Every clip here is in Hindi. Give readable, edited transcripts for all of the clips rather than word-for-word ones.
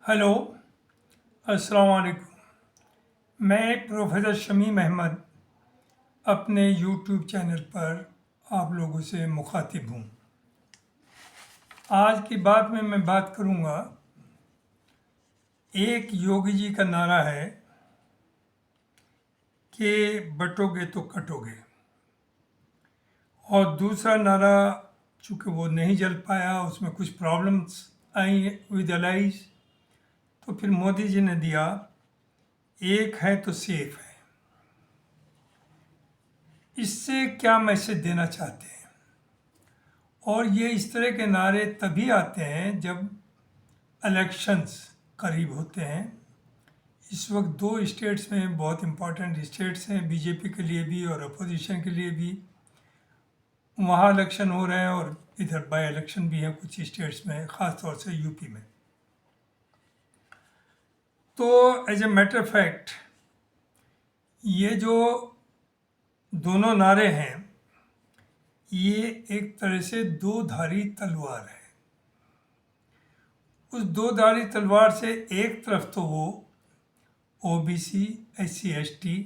हेलो, अस्सलाम वालेकुम। मैं प्रोफेसर शमीम अहमद अपने यूट्यूब चैनल पर आप लोगों से मुखातिब हूँ। आज की बात में मैं बात करूँगा, एक योगी जी का नारा है कि बटोगे तो कटोगे, और दूसरा नारा चूँकि वो नहीं जल पाया, उसमें कुछ प्रॉब्लम्स आई विद अलाइज, तो फिर मोदी जी ने दिया एक है तो सेफ है। इससे क्या मैसेज देना चाहते हैं? और ये इस तरह के नारे तभी आते हैं जब इलेक्शंस करीब होते हैं। इस वक्त दो स्टेट्स में बहुत इम्पोर्टेंट स्टेट्स हैं बीजेपी के लिए भी और अपोजिशन के लिए भी। वहाँ इलेक्शन हो रहे हैं और इधर बाई इलेक्शन भी हैं कुछ स्टेट्स में, ख़ास तौर से यूपी में। तो एज ए मैटर फैक्ट, ये जो दोनों नारे हैं, ये एक तरह से दो धारी तलवार है। उस दो धारी तलवार से एक तरफ तो वो ओबीसी, एससी, एसटी,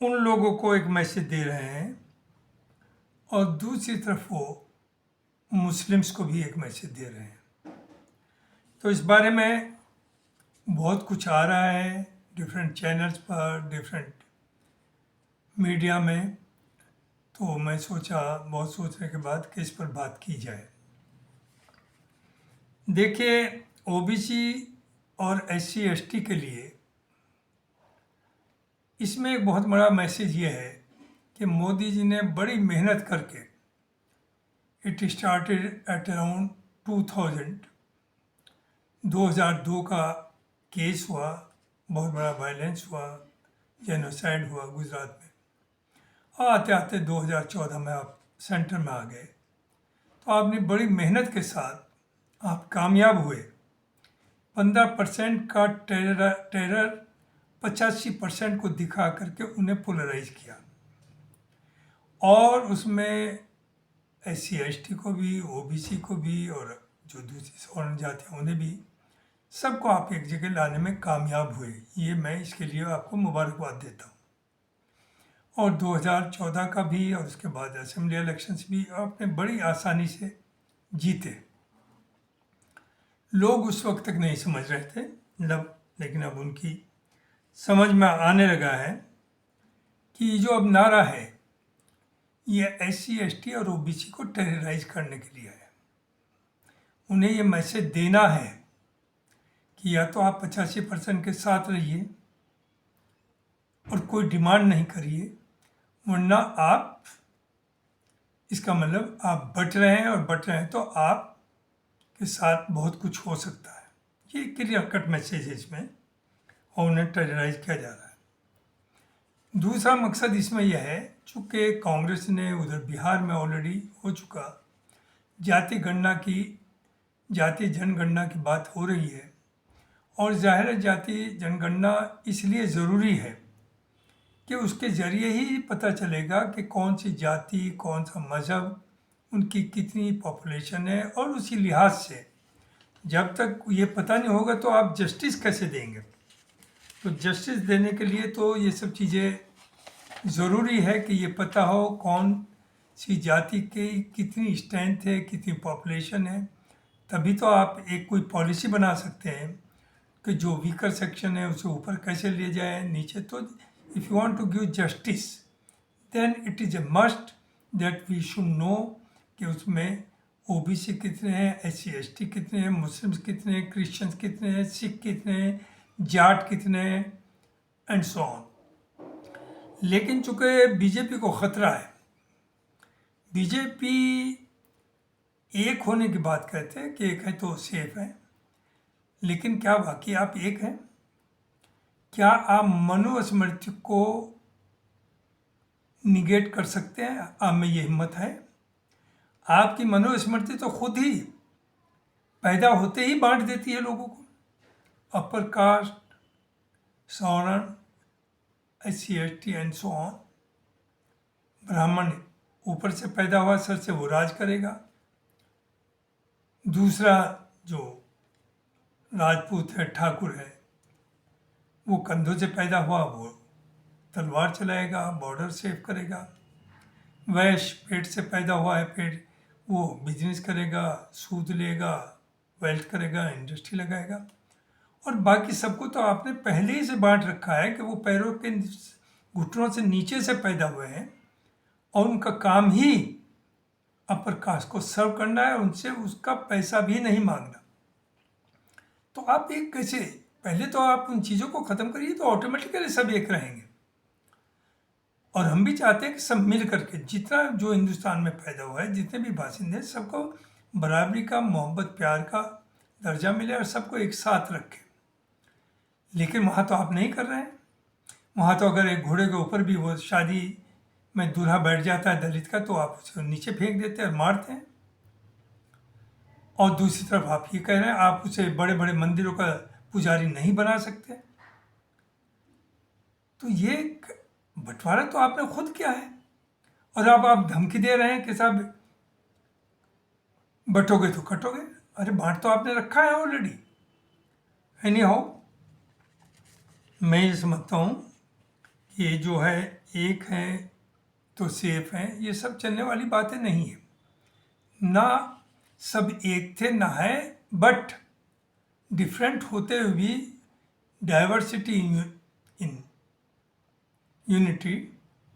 उन लोगों को एक मैसेज दे रहे हैं, और दूसरी तरफ वो मुस्लिम्स को भी एक मैसेज दे रहे हैं। तो इस बारे में बहुत कुछ आ रहा है डिफरेंट चैनल्स पर, डिफरेंट मीडिया में। तो मैं सोचा, बहुत सोचने के बाद, कि इस पर बात की जाए। देखिए, ओबीसी और एससी एसटी के लिए इसमें एक बहुत बड़ा मैसेज ये है कि मोदी जी ने बड़ी मेहनत करके, इट स्टार्टेड एट अराउंड 2002 का केस हुआ, बहुत बड़ा वायलेंस हुआ, जेनोसाइड हुआ गुजरात में। आते आते 2014 में आप सेंटर में आ गए। तो आपने बड़ी मेहनत के साथ आप कामयाब हुए। 15% का टेरर 85% को दिखा करके उन्हें पोलराइज किया, और उसमें एससी एसटी को भी, ओबीसी को भी, और जो दूसरी सवर्ण जाति हैं उन्हें भी, सबको आप एक जगह लाने में कामयाब हुए। ये मैं इसके लिए आपको मुबारकबाद देता हूँ। और 2014 का भी और उसके बाद असेंबली इलेक्शंस भी आपने बड़ी आसानी से जीते। लोग उस वक्त तक नहीं समझ रहे थे, लेकिन अब उनकी समझ में आने लगा है कि जो अब नारा है, ये एससी एसटी और ओबीसी को टेरराइज करने के लिए है। उन्हें ये मैसेज देना है कि या तो आप 85% के साथ रहिए और कोई डिमांड नहीं करिए, वरना आप, इसका मतलब आप बट रहे हैं, और बट रहे हैं तो आप के साथ बहुत कुछ हो सकता है। ये क्लियर कट मैसेज है इसमें, और उन्हें टेरराइज किया जा रहा है। दूसरा मकसद इसमें यह है, चूँकि कांग्रेस ने उधर बिहार में ऑलरेडी हो चुका, जाति जनगणना की बात हो रही है, और जाहिर है जाति जनगणना इसलिए ज़रूरी है कि उसके ज़रिए ही पता चलेगा कि कौन सी जाति, कौन सा मज़हब, उनकी कितनी पॉपुलेशन है, और उसी लिहाज से जब तक ये पता नहीं होगा तो आप जस्टिस कैसे देंगे। तो जस्टिस देने के लिए तो ये सब चीज़ें ज़रूरी है कि ये पता हो कौन सी जाति की कितनी स्ट्रेंथ है, कितनी पॉपुलेशन है। तभी तो आप एक कोई पॉलिसी बना सकते हैं कि जो वीकर सेक्शन है उसे ऊपर कैसे ले जाए, नीचे। तो if you want to give justice, then it is a must that we should know कि उसमें ओबीसी कितने हैं, एससी एसटी कितने हैं, मुस्लिम्स कितने हैं, क्रिश्चियंस कितने हैं, सिख कितने हैं, जाट कितने हैं, एंड सो ऑन। लेकिन चूँकि बीजेपी को ख़तरा है, बीजेपी एक होने की बात कहते हैं कि एक है तो सेफ है, लेकिन क्या वाकई आप एक हैं? क्या आप मनुस्मृति को निगेट कर सकते हैं? आप में ये हिम्मत है? आपकी मनुस्मृति तो खुद ही पैदा होते ही बांट देती है लोगों को, अपर कास्ट, सवर्ण, SC ST and so on. ब्राह्मण ऊपर से पैदा हुआ, सर से वो राज करेगा। दूसरा जो राजपूत है, ठाकुर है, वो कंधों से पैदा हुआ, वो तलवार चलाएगा, बॉर्डर सेव करेगा। वैश्य पेट से पैदा हुआ है, पेट वो बिजनेस करेगा, सूद लेगा, वेल्थ करेगा, इंडस्ट्री लगाएगा। और बाकी सबको तो आपने पहले ही से बांट रखा है कि वो पैरों के घुटनों से नीचे से पैदा हुए हैं और उनका काम ही अपर कास्ट को सर्व करना है, उनसे उसका पैसा भी नहीं मांगना। तो आप एक कैसे, पहले तो आप उन चीज़ों को ख़त्म करिए तो ऑटोमेटिकली सब एक रहेंगे। और हम भी चाहते हैं कि सब मिल करके, जितना जो हिंदुस्तान में पैदा हुआ है, जितने भी बासिंदे, सबको बराबरी का, मोहब्बत प्यार का दर्जा मिले और सबको एक साथ रखें। लेकिन वहाँ तो आप नहीं कर रहे हैं। वहाँ तो अगर एक घोड़े के ऊपर भी वो शादी में दूल्हा बैठ जाता है दलित का, तो आप उसे नीचे फेंक देते हैं और मारते हैं। और दूसरी तरफ आप ये कह रहे हैं आप उसे बड़े बड़े मंदिरों का पुजारी नहीं बना सकते। तो ये बंटवारा तो आपने खुद किया है और अब आप धमकी दे रहे हैं कि साहब बटोगे तो कटोगे। अरे बांट तो आपने रखा है ऑलरेडी। एनी हाउ, मैं ये समझता हूँ कि ये जो है एक है तो सेफ है, ये सब चलने वाली बातें नहीं है। ना सब एक थे ना है, बट डिफरेंट होते हुए भी diversity in unity,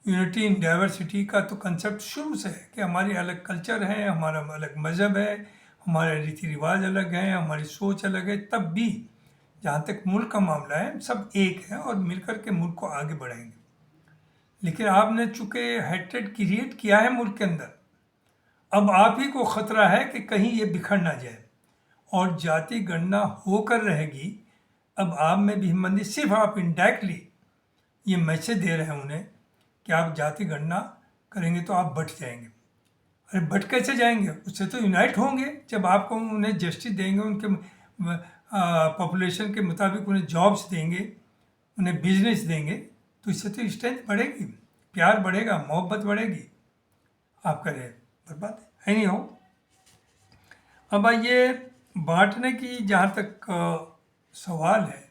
unity in diversity का तो कंसेप्ट शुरू से है कि हमारी अलग कल्चर है, हमारा अलग मज़हब है, हमारे रीति रिवाज अलग हैं, हमारी सोच अलग है। तब भी जहाँ तक मुल्क का मामला है, सब एक है और मिलकर के मुल्क को आगे बढ़ाएंगे। लेकिन आपने चूँकि हेट्रेड क्रिएट किया है मुल्क के अंदर, अब आप ही को ख़तरा है कि कहीं ये बिखर ना जाए और जाति गणना होकर रहेगी। अब आप में भी हिम्मत, सिर्फ आप इनडायरेक्टली ये मैसेज दे रहे हैं उन्हें कि आप जाति गणना करेंगे तो आप बट जाएंगे। अरे बट कैसे जाएंगे? उससे तो यूनाइट होंगे जब आपको उन्हें जस्टिस देंगे, उनके पॉपुलेशन के मुताबिक उन्हें जॉब्स देंगे, उन्हें बिजनेस देंगे, तो इससे तो स्ट्रेंथ बढ़ेगी, प्यार बढ़ेगा, मोहब्बत बढ़ेगी। आप करें बर्बाद है नहीं हो। अब ये बांटने की जहाँ तक सवाल है,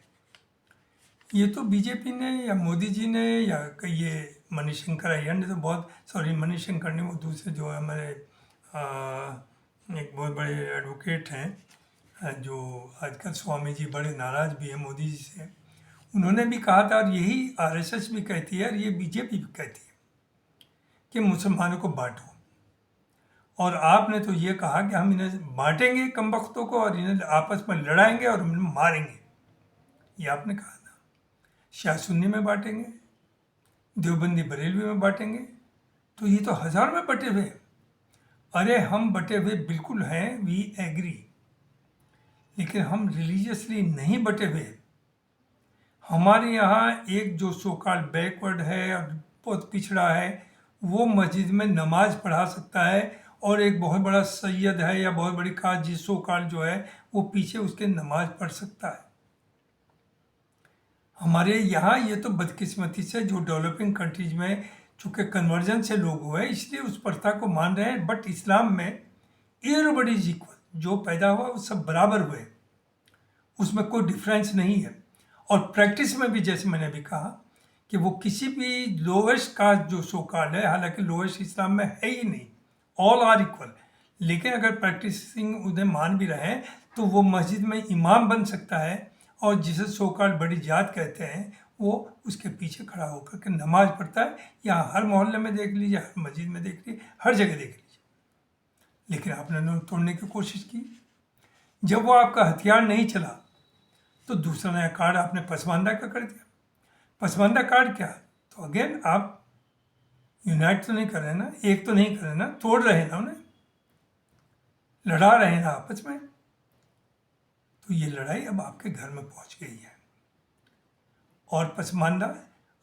ये तो बीजेपी ने या मोदी जी ने या ये मणिशंकर अय्यर ने तो बहुत, सॉरी मणिशंकर ने, वो दूसरे जो हमारे एक बहुत बड़े एडवोकेट हैं जो आजकल स्वामी जी बड़े नाराज़ भी हैं मोदी जी से, उन्होंने भी कहा था, और यही आरएसएस भी कहती है और ये बीजेपी भी कहती है कि मुसलमानों को बांटो। और आपने तो ये कहा कि हम इन्हें बांटेंगे कमबख्तों को और इन्हें आपस में लड़ाएंगे और उन्हें मारेंगे, ये आपने कहा था। शिया सुन्नी में बांटेंगे, देवबंदी बरेलवी में बांटेंगे, तो ये तो हज़ार में बटे हुए। अरे हम बटे हुए बिल्कुल हैं, वी एग्री, लेकिन हम रिलीजियसली नहीं बटे हुए। हमारे यहाँ एक जो सो कॉल्ड बैकवर्ड है और बहुत पिछड़ा है, वो मस्जिद में नमाज पढ़ा सकता है, और एक बहुत बड़ा सैयद है या बहुत बड़ी काजी सो कॉल्ड जो है, वो पीछे उसके नमाज पढ़ सकता है। हमारे यहाँ ये तो बदकिस्मती से जो डेवलपिंग कंट्रीज में चूँकि कन्वर्जन से लोग हुए इसलिए उस प्रथा को मान रहे हैं, बट इस्लाम में एवरीबॉडी इज इक्वल, जो पैदा हुआ वो सब बराबर हुए, उसमें कोई डिफरेंस नहीं है। और प्रैक्टिस में भी जैसे मैंने भी कहा कि वो किसी भी लोवेस्ट कास्ट जो सो कॉल्ड है, हालांकि लोवेस्ट इस्लाम में है ही नहीं, ऑल आर इक्वल, लेकिन अगर प्रैक्टिसिंग उन्हें मान भी रहे हैं तो वो मस्जिद में इमाम बन सकता है, और जिसे सो कॉल्ड बड़ी जात कहते हैं वो उसके पीछे खड़ा होकर के नमाज पढ़ता है। यहाँ हर मोहल्ले में देख लीजिए, हर मस्जिद में देख लीजिए, हर जगह देख लीजिए। लेकिन आपने तोड़ने की कोशिश की। जब वो आपका हथियार नहीं चला तो दूसरा नया कार्ड आपने पसमानदा का कर दिया। पसमानदा कार्ड क्या? तो अगेन आप यूनाइट तो नहीं कर रहे ना, एक तो नहीं कर रहे ना, तोड़ रहे ना, उन्हें लड़ा रहे हैं ना आपस में। तो ये लड़ाई अब आपके घर में पहुंच गई है। और पसमानदा,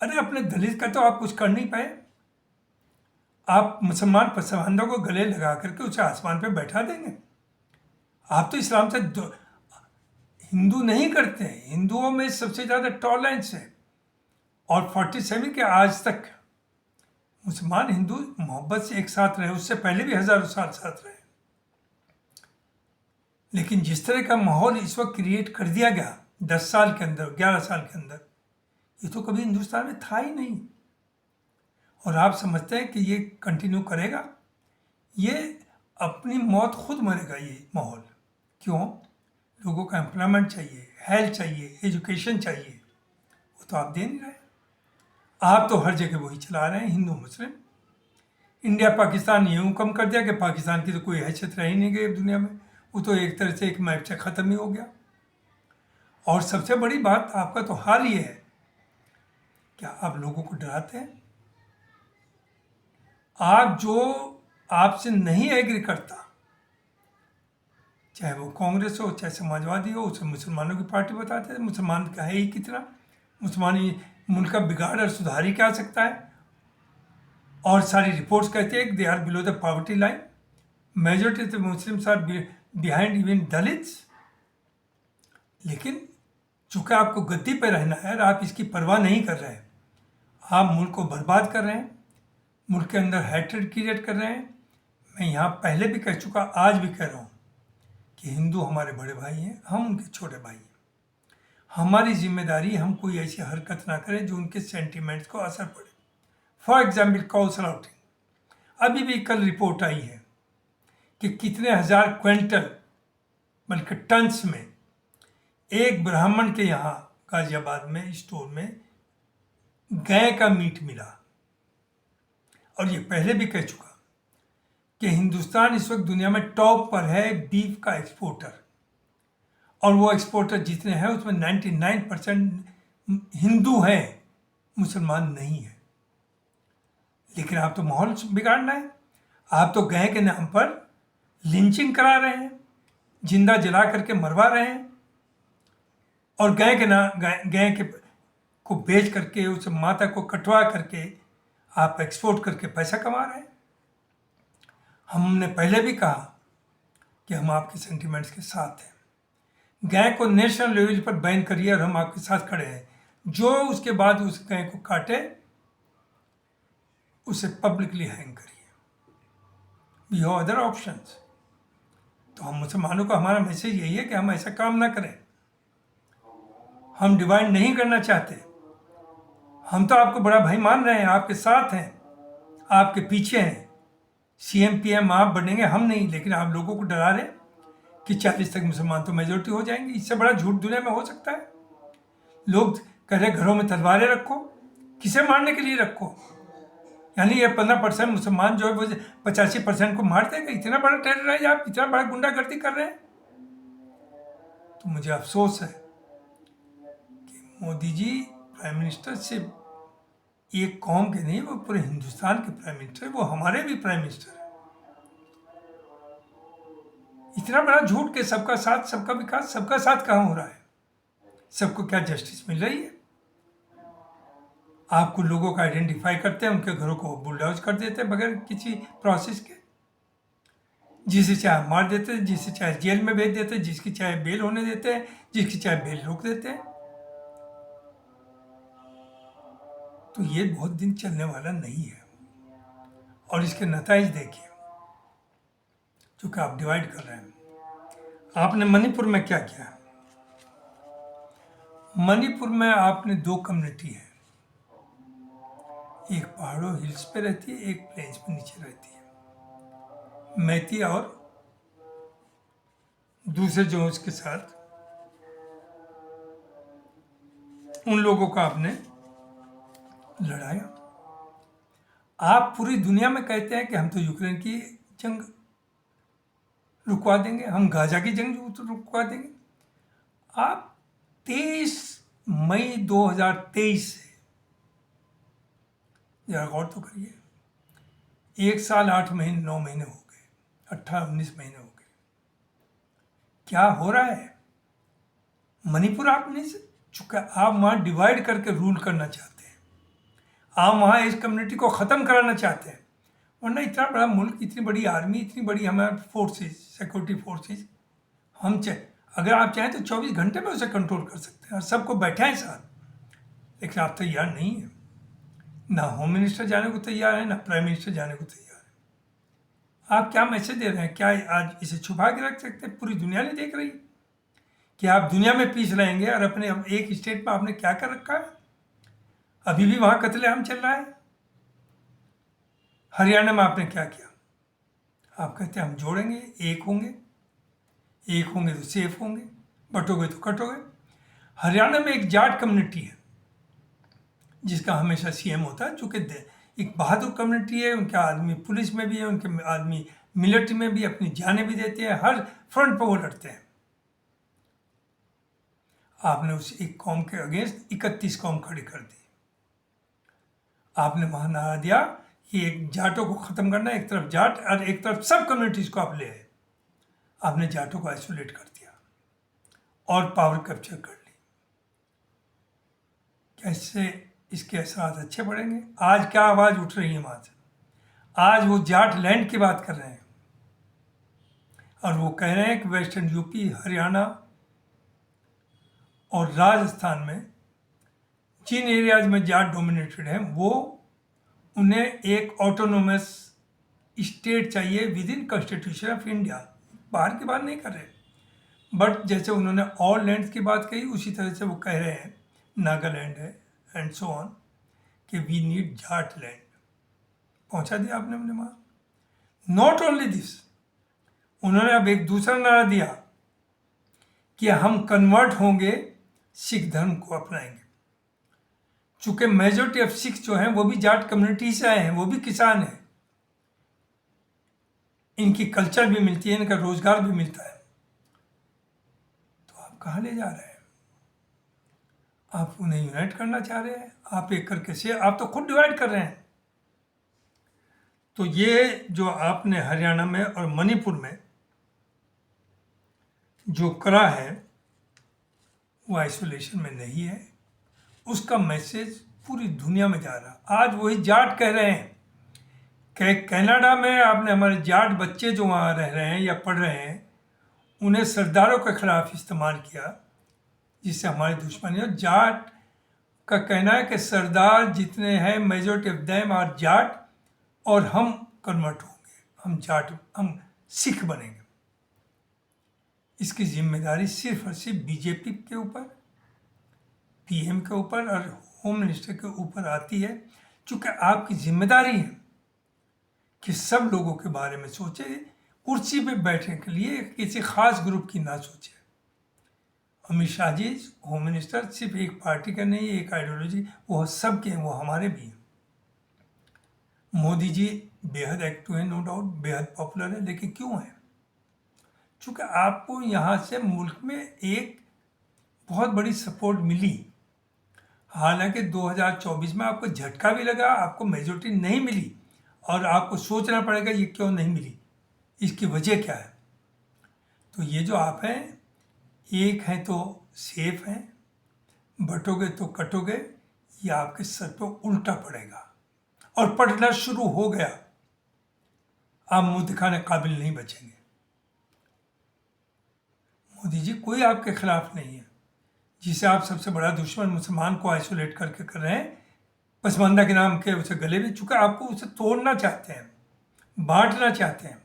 अरे अपने दलित का तो आप कुछ कर नहीं पाए, आप मुसलमान पसमानदा को गले लगा करके उसे आसमान पे बैठा देंगे। आप तो इस्लाम से हिंदू नहीं करते हैं, हिंदुओं में सबसे ज़्यादा टॉलरेंस है, और 47 के आज तक मुसलमान हिंदू मोहब्बत से एक साथ रहे, उससे पहले भी हज़ारों साल साथ रहे। लेकिन जिस तरह का माहौल इस वक्त क्रिएट कर दिया गया 10 साल के अंदर, 11 साल के अंदर, ये तो कभी हिंदुस्तान में था ही नहीं। और आप समझते हैं कि ये कंटिन्यू करेगा? ये अपनी मौत खुद मरेगा ये माहौल। क्यों? लोगों का एम्प्लॉयमेंट चाहिए, हेल्थ चाहिए, एजुकेशन चाहिए, वो तो आप दे नहीं रहे। आप तो हर जगह वही चला रहे हैं, हिंदू मुस्लिम। इंडिया पाकिस्तान यूँ कम कर दिया कि पाकिस्तान की तो कोई हैसियत रह ही नहीं गई अब दुनिया में, वो तो एक तरह से एक मैप से ख़त्म ही हो गया। और सबसे बड़ी बात, आपका तो हाल ये है, क्या आप लोगों को डराते हैं? आप जो आपसे नहीं एग्री करता, चाहे वो कांग्रेस हो चाहे समाजवादी हो, उसे मुसलमानों की पार्टी बताते हैं। मुसलमान का है ही कितना, मुसलमान ही मुल्क का बिगाड़ और सुधार ही क्या आ सकता है। और सारी रिपोर्ट्स कहती है कि they are below the poverty line, majority of the Muslims are behind even Dalits. लेकिन चूंकि आपको गद्दी पे रहना है और आप इसकी परवाह नहीं कर रहे हैं, आप मुल्क को बर्बाद कर रहे हैं, मुल्क के अंदर हैट्रेड क्रिएट कर रहे हैं। मैं यहाँ पहले भी कह चुका, आज भी कह रहा हूँ कि हिंदू हमारे बड़े भाई हैं, हम उनके छोटे भाई हैं। हमारी जिम्मेदारी, हम कोई ऐसी हरकत ना करें जो उनके सेंटिमेंट्स को असर पड़े। फॉर एग्जाम्पल काउ स्लॉटिंग, अभी भी कल रिपोर्ट आई है कि कितने हजार क्विंटल, बल्कि टन्स में, एक ब्राह्मण के यहाँ गाजियाबाद में स्टोर में गाय का मीट मिला। और ये पहले भी कह चुका कि हिंदुस्तान इस वक्त दुनिया में टॉप पर है बीफ का एक्सपोर्टर। और वो एक्सपोर्टर जितने हैं उसमें 99% हिंदू हैं, मुसलमान नहीं है। लेकिन आप तो माहौल बिगाड़ना है। आप तो गाय के नाम पर लिंचिंग करा रहे हैं, जिंदा जला करके मरवा रहे हैं, और गाय के नाम गाय के को बेच करके, उस माता को कटवा करके आप एक्सपोर्ट करके पैसा कमा रहे हैं। हमने पहले भी कहा कि हम आपके सेंटिमेंट्स के साथ हैं। गाय को नेशनल लेवल पर बैन करिए और हम आपके साथ खड़े हैं। जो उसके बाद उस गाय को काटे उसे पब्लिकली हैंग करिए। We have other options. तो हम मुसलमानों को, हमारा मैसेज यही है कि हम ऐसा काम ना करें। हम डिवाइड नहीं करना चाहते। हम तो आपको बड़ा भाई मान रहे हैं, आपके साथ हैं, आपके पीछे हैं। सीएम पीएम आप बनेंगे, हम नहीं। लेकिन आप लोगों को डरा रहे कि 40 तक मुसलमान तो मेजोरिटी हो जाएंगे। इससे बड़ा झूठ दुनिया में हो सकता है? लोग कह रहे घरों में तलवारें रखो, किसे मारने के लिए रखो? यानी ये 15% मुसलमान जो है वो 85% को मार देगा? इतना बड़ा टेरराइज, आप इतना बड़ा गुंडागर्दी कर रहे हैं। तो मुझे अफसोस है कि मोदी जी प्राइम मिनिस्टर सिर्फ एक कौम के नहीं, वो पूरे हिंदुस्तान के प्राइम मिनिस्टर, वो हमारे भी प्राइम मिनिस्टर हैं। इतना बड़ा झूठ के सबका साथ सबका विकास, सबका साथ कहाँ हो रहा है? सबको क्या जस्टिस मिल रही है? आपको लोगों का आइडेंटिफाई करते हैं, उनके घरों को बुलडोज कर देते हैं बगैर किसी प्रोसेस के। जिसे चाहे मार देते हैं, जिसे चाहे जेल में भेज देते हैं, जिसकी चाहे बेल होने देते हैं, जिसकी चाहे बेल रोक देते हैं। तो ये बहुत दिन चलने वाला नहीं है। और इसके नतीजे देखिए, चूँकि आप डिवाइड कर रहे हैं। आपने मणिपुर में क्या किया? मणिपुर में आपने 2 कम्युनिटी है, एक पहाड़ों हिल्स पे रहती है, एक प्लेन्स पे नीचे रहती है। मैती और दूसरे जो उसके साथ, उन लोगों का आपने लड़ाया। आप पूरी दुनिया में कहते हैं कि हम तो यूक्रेन की जंग रुकवा देंगे, हम गाजा की जंग रुकवा देंगे। आप 23 मई 2023 से, जरा गौर तो करिए, 1 साल 8 महीने 9 महीने हो गए, 18-19 महीने हो गए। क्या हो रहा है? मणिपुर आप नहीं, चूंकि आप वहाँ डिवाइड करके रूल करना चाहते हैं, आप वहाँ इस कम्युनिटी को ख़त्म कराना चाहते हैं। वरना इतना बड़ा मुल्क, इतनी बड़ी आर्मी, इतनी बड़ी हमारे फोर्सेस, सिक्योरिटी फोर्सेस, हम अगर आप चाहें तो 24 घंटे में उसे कंट्रोल कर सकते हैं और सबको बैठाएं साथ। लेकिन आप तैयार नहीं हैं। ना होम मिनिस्टर जाने को तैयार है, ना प्राइम मिनिस्टर जाने को तैयार है। आप क्या मैसेज दे रहे हैं? क्या आज इसे छुपा के रख सकते हैं? पूरी दुनिया नहीं देख रही कि आप दुनिया में पीस रहेंगे और अपने एक स्टेट में आपने क्या कर रखा है? अभी भी वहाँ कत्लेआम चल रहा है। हरियाणा में आपने क्या किया? आप कहते हैं हम जोड़ेंगे, एक होंगे, एक होंगे तो सेफ होंगे, बटोगे तो कटोगे। हरियाणा में एक जाट कम्युनिटी है जिसका हमेशा सीएम होता है, चूँकि एक बहादुर कम्युनिटी है, उनके आदमी पुलिस में भी है, उनके आदमी मिलिट्री में भी अपनी जानें भी देते हैं, हर फ्रंट पर वो लड़ते हैं। आपने उस एक कौम के अगेंस्ट 31 कौम खड़ी कर दी। आपने वहाँ नारा दिया कि एक जाटों को ख़त्म करना है, एक तरफ जाट और एक तरफ सब कम्युनिटीज़ को आप ले आए। आपने जाटों को आइसोलेट कर दिया और पावर कैप्चर कर ली। कैसे इसके असरात अच्छे पड़ेंगे? आज क्या आवाज़ उठ रही है वहाँ से? आज वो जाट लैंड की बात कर रहे हैं और वो कह रहे हैं कि वेस्टर्न यूपी, हरियाणा और राजस्थान में जिन एरियाज में जाट डोमिनेटेड हैं वो उन्हें एक ऑटोनोमस स्टेट चाहिए with in constitution of India. बाहर की बात नहीं कर रहे, बट जैसे उन्होंने ऑल लैंड्स की बात कही उसी तरह से वो कह रहे हैं नागालैंड है एंड सो ऑन कि वी नीड जाट लैंड। पहुंचा दिया आपने अपने वहाँ। नॉट ओनली दिस, उन्होंने अब एक दूसरा नारा दिया कि हम कन्वर्ट होंगे, सिख धर्म को अपनाएंगे। चूंकि मेजोरिटी ऑफ सिख जो हैं वो भी जाट कम्युनिटी से आए हैं, वो भी किसान हैं, इनकी कल्चर भी मिलती है, इनका रोजगार भी मिलता है। तो आप कहाँ ले जा रहे हैं? आप उन्हें यूनाइट करना चाह रहे हैं? आप एक करके से आप तो खुद डिवाइड कर रहे हैं। तो ये जो आपने हरियाणा में और मणिपुर में जो करा है वो आइसोलेशन में नहीं है, उसका मैसेज पूरी दुनिया में जा रहा। आज वही जाट कह रहे हैं कि कनाडा में आपने हमारे जाट बच्चे जो वहाँ रह रहे हैं या पढ़ रहे हैं उन्हें सरदारों के खिलाफ इस्तेमाल किया, जिससे हमारी दुश्मनी है। जाट का कहना है कि सरदार जितने हैं majority of them are Jat और हम कन्वर्ट होंगे, हम जाट, हम सिख बनेंगे। इसकी जिम्मेदारी सिर्फ और सिर्फ बीजेपी के ऊपर, पीएम के ऊपर और होम मिनिस्टर के ऊपर आती है, क्योंकि आपकी जिम्मेदारी है कि सब लोगों के बारे में सोचे, कुर्सी पे बैठने के लिए किसी खास ग्रुप की ना सोचे। अमित शाह जी होम मिनिस्टर सिर्फ एक पार्टी का नहीं, एक आइडियोलॉजी, वो सब के हैं, वो हमारे भी हैं। मोदी जी बेहद एक्टिव है, नो डाउट, बेहद पॉपुलर है, लेकिन क्यों है? चूँकि आपको यहाँ से मुल्क में एक बहुत बड़ी सपोर्ट मिली। हालांकि 2024 में आपको झटका भी लगा, आपको मेजोरिटी नहीं मिली और आपको सोचना पड़ेगा ये क्यों नहीं मिली, इसकी वजह क्या है। तो ये जो आप हैं, एक हैं तो सेफ हैं, बटोगे तो कटोगे, ये आपके सर पे उल्टा पड़ेगा और पड़ना शुरू हो गया। आप मुंह दिखाने काबिल नहीं बचेंगे। मोदी जी कोई आपके खिलाफ नहीं है, जिसे आप सबसे बड़ा दुश्मन मुसलमान को आइसोलेट करके कर रहे हैं, पसमानदा के नाम के उसे गले में, चूँकि आपको उसे तोड़ना चाहते हैं, बांटना चाहते हैं।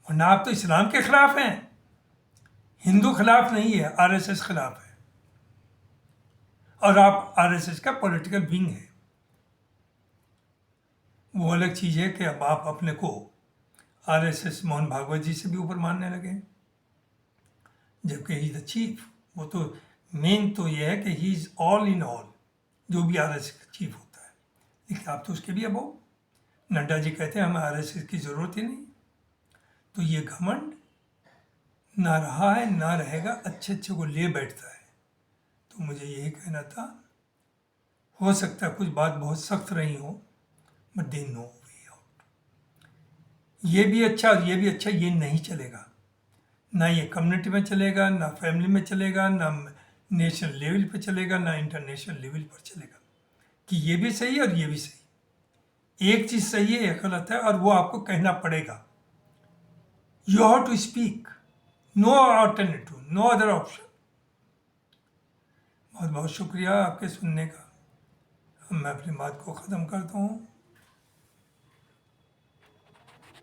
वरना आप तो इस्लाम के खिलाफ हैं, हिंदू खिलाफ नहीं है, आरएसएस खिलाफ है, और आप आरएसएस का पॉलिटिकल विंग है। वो अलग चीज़ है कि अब आप अपने को आरएसएस मोहन भागवत जी से भी ऊपर मानने लगे, जबकि ही द चीफ। वो तो मेन तो ये है कि he is all in all, जो भी आरएसएस का चीफ होता है, लेकिन आप तो उसके भी अबो। नड्डा जी कहते हैं हमें आरएसएस की ज़रूरत ही नहीं। तो ये घमंड ना रहा है ना रहेगा, अच्छे अच्छे को ले बैठता है। तो मुझे यही कहना था, हो सकता है कुछ बात बहुत सख्त रही हो, but they know way out. ये भी अच्छा और ये भी अच्छा, ये नहीं चलेगा। ना ये कम्युनिटी में चलेगा, ना फैमिली में चलेगा, ना नेशनल लेवल पे चलेगा, ना इंटरनेशनल लेवल पर चलेगा कि ये भी सही है और ये भी सही। एक चीज़ सही है, एक गलत है, और वो आपको कहना पड़ेगा। You have to speak, no alternative, no other option. बहुत बहुत शुक्रिया आपके सुनने का। मैं अपनी बात को ख़त्म करता हूँ।